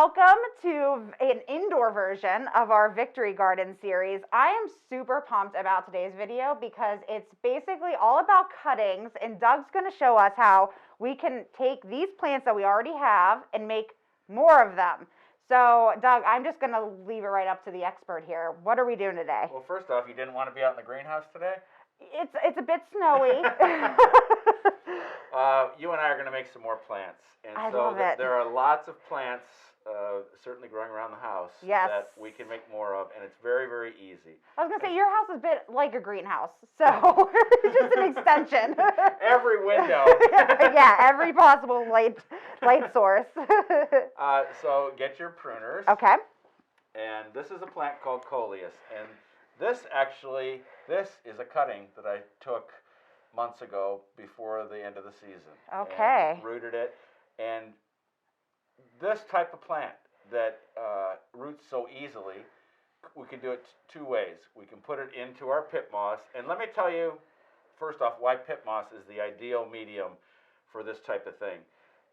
welcome to an indoor version of our Victory Garden series. I am super pumped about today's video because it's basically all about cuttings, and Doug's going to show us how we can take these plants that we already have and make more of them. So, Doug, I'm just going to leave it right up to the expert here. What are we doing today? Well, first off, you didn't want to be out in the greenhouse today? It's a bit snowy. You and I are going to make some more plants. And I love it. There are lots of plants certainly growing around the house that we can make more of, and it's very, very easy. I was going to say, your house is a bit like a greenhouse, so it's just an extension. Every window. Yeah, every possible light source. So get your pruners. Okay. And this is a plant called Coleus. And this is a cutting that I took months ago before the end of the season. Okay. And rooted it. And this type of plant that roots so easily, we can do it two ways. We can put it into our PittMoss. And let me tell you, first off, why PittMoss is the ideal medium for this type of thing.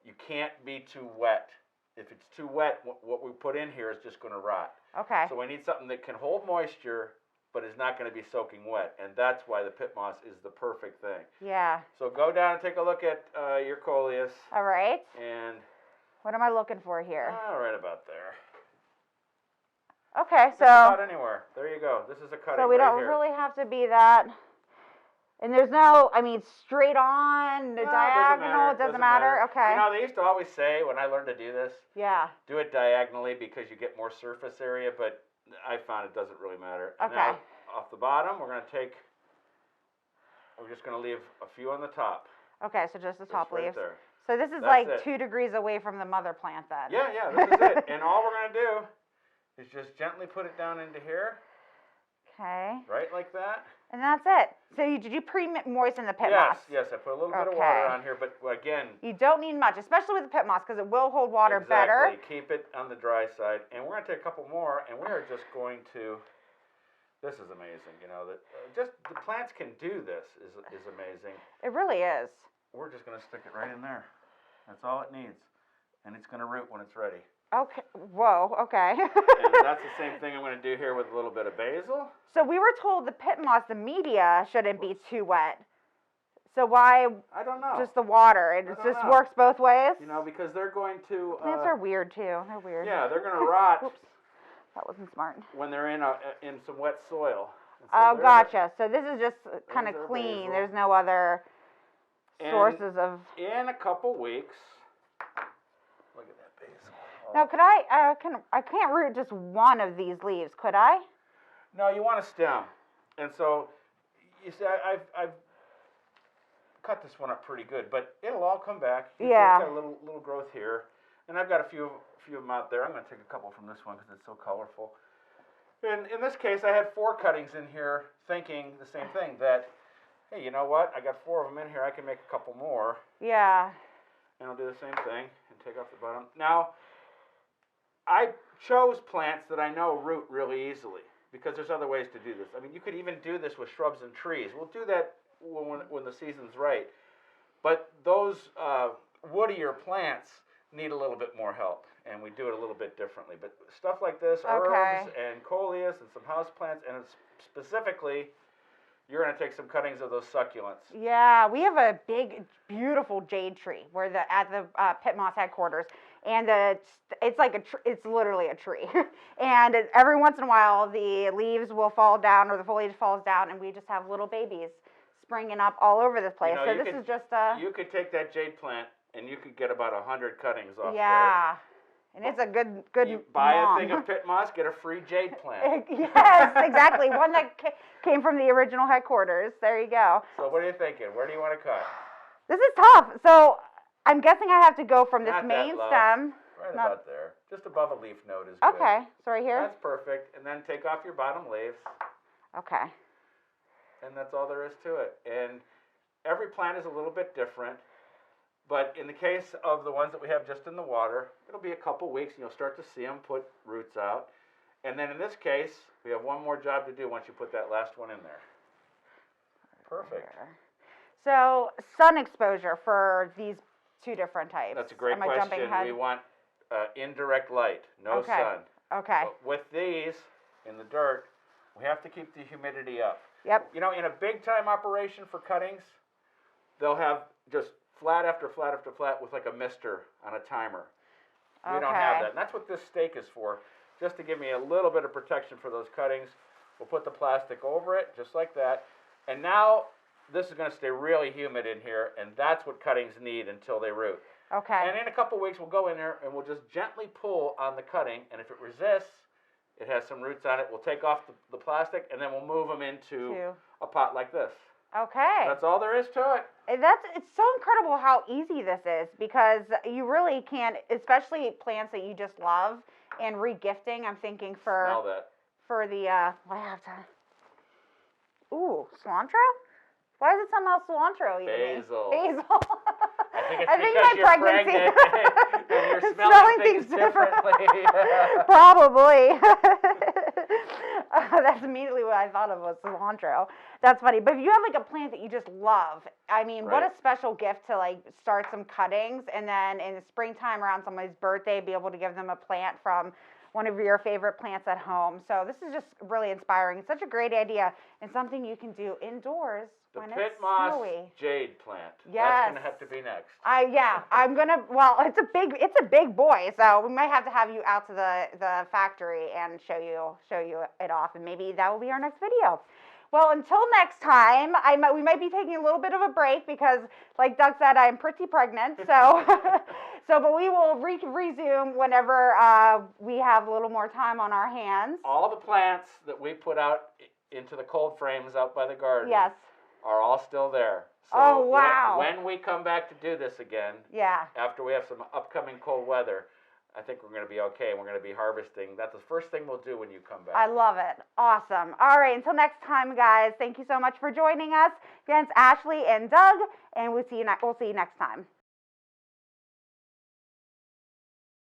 You can't be too wet. If it's too wet, what we put in here is just going to rot. Okay. So we need something that can hold moisture, but is not going to be soaking wet. And that's why the PittMoss is the perfect thing. Yeah. So go down and take a look at your Coleus. All right. And what am I looking for here? Right about there. Okay, so. Just about anywhere. There you go. This is a cutting. So we right don't here. really have to be that. And there's no, straight on, diagonal, it doesn't matter. Okay. You know, they used to always say when I learned to do this, yeah, do it diagonally because you get more surface area, but I found it doesn't really matter. Okay. Now, off the bottom, we're just going to leave a few on the top. Okay, so just the top right leaves. There. So this is That's like 2 degrees away from the mother plant then. Yeah, this is it. And all we're going to do is just gently put it down into here. Okay. Right like that. And that's it. So did you pre-moisten the PittMoss? Yes, I put a little bit of water on here, but again... You don't need much, especially with the PittMoss, because it will hold water better. Exactly. Keep it on the dry side. And we're going to take a couple more, and we are just going to... This is amazing, you know, that just the plants can do this is amazing. It really is. We're just going to stick it right in there. That's all it needs. And it's going to root when it's ready. Okay. Whoa, okay. And that's the same thing I'm going to do here with a little bit of basil. So we were told the PittMoss, the media, shouldn't be too wet. So why I don't know. Just the water? It just works both ways? You know, because they're going to... Plants are weird, too. They're weird. Yeah, they're going to rot. Oops. That wasn't smart. When they're in some wet soil. So oh, gotcha. So this is just kind of clean. Basil. There's no other sources of... In a couple weeks... Look at that basil. Now, could I can't root just one of these leaves, could I? No, you want a stem. And so, you see, I've cut this one up pretty good, but it'll all come back. Yeah. I've got a little growth here. And I've got a few of them out there. I'm going to take a couple from this one because it's so colorful. And in this case, I had 4 cuttings in here thinking the same thing, that, hey, you know what? I got 4 of them in here. I can make a couple more. Yeah. And I'll do the same thing and take off the bottom. Now, I chose plants that I know root really easily because there's other ways to do this. I mean, you could even do this with shrubs and trees. We'll do that when the season's right. But those woodier plants need a little bit more help, and we do it a little bit differently. But stuff like this, herbs and Coleus and some house plants, and specifically, you're going to take some cuttings of those succulents. Yeah, we have a big, beautiful jade tree at the PittMoss headquarters, and it's literally a tree. And every once in a while, the leaves will fall down or the foliage falls down, and we just have little babies springing up all over the place. You know, so this is just You could take that jade plant, and you could get about 100 cuttings off there. Yeah. And it's a good You buy a thing of PittMoss, get a free jade plant. Yes, exactly. One that came from the original headquarters. There you go. So what are you thinking? Where do you want to cut? This is tough. So I'm guessing I have to go from this Not main that low. stem. Right about there. Just above a leaf node is good. Okay. So right here? That's perfect. And then take off your bottom leaves. Okay. And that's all there is to it. And every plant is a little bit different. But in the case of the ones that we have just in the water, it'll be a couple weeks and you'll start to see them put roots out. And then in this case, we have one more job to do once you put that last one in there. Perfect. So sun exposure for these 2 different types. That's a great question. We want indirect light, no Okay. sun. Okay. But with these in the dirt, we have to keep the humidity up. Yep. You know, in a big time operation for cuttings, they'll have just flat after flat after flat with like a mister on a timer. We don't have that. And that's what this stake is for, just to give me a little bit of protection for those cuttings. We'll put the plastic over it, just like that. And now this is going to stay really humid in here, and that's what cuttings need until they root. Okay. And in a couple weeks, we'll go in there and we'll just gently pull on the cutting, and if it resists, it has some roots on it, we'll take off the plastic, and then we'll move them into a pot like this. Okay. That's all there is to it. It's so incredible how easy this is, because you really can't, especially plants that you just love, and regifting. I'm thinking for Smell that. For the I have to. Ooh, cilantro? Why does it smell cilantro? Basil. Basil. I think it's because you're pregnant and you're smelling things differently. Probably. That's immediately what I thought of was cilantro. That's funny. But if you have like a plant that you just love, I mean, what a special gift to like start some cuttings, and then in the springtime around somebody's birthday, be able to give them a plant from one of your favorite plants at home. So this is just really inspiring. It's such a great idea, and something you can do indoors when it's PittMoss snowy. jade plant. Yes. That's gonna have to be next. I'm gonna. Well, it's a big boy, so we might have to have you out to the factory and show you it off, and maybe that will be our next video. Well, until next time, we might be taking a little bit of a break because, like Doug said, I am pretty pregnant. So, but we will resume whenever we have a little more time on our hands. All the plants that we put out into the cold frames out by the garden, yes, are all still there. So oh wow! When we come back to do this again, after we have some upcoming cold weather, I think we're going to be okay, and we're going to be harvesting. That's the first thing we'll do when you come back. I love it. Awesome. All right, until next time, guys, thank you so much for joining us. Again, it's Ashley and Doug, and we'll see you next time.